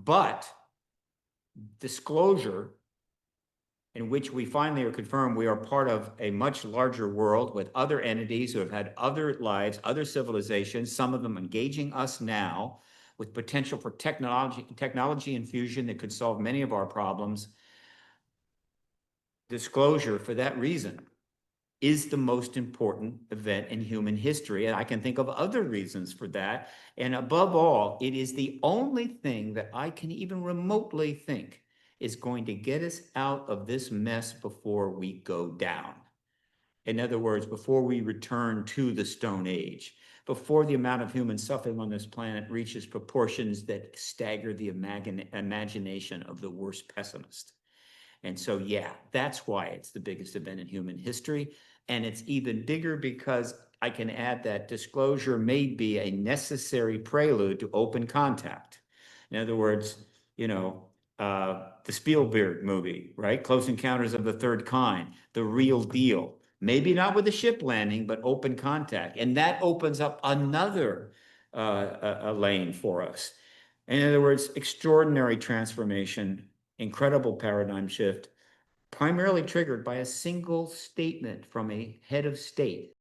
But disclosure, in which we finally are confirmed we are part of a much larger world with other entities who have had other lives, other civilizations, some of them engaging us now with potential for technology infusion that could solve many of our problems. Disclosure, for that reason, is the most important event in human history. And I can think of other reasons for that. And above all, it is the only thing that I can even remotely think is going to get us out of this mess before we go down. In other words, before we return to the Stone Age, before the amount of human suffering on this planet reaches proportions that stagger the imagination of the worst pessimist. And so, yeah, that's why it's the biggest event in human history. And it's even bigger because I can add that disclosure may be a necessary prelude to open contact. In other words, the Spielberg movie, right? Close Encounters of the Third Kind, the real deal. Maybe not with a ship landing, but open contact. And that opens up another a lane for us. In other words, extraordinary transformation, incredible paradigm shift, primarily triggered by a single statement from a head of state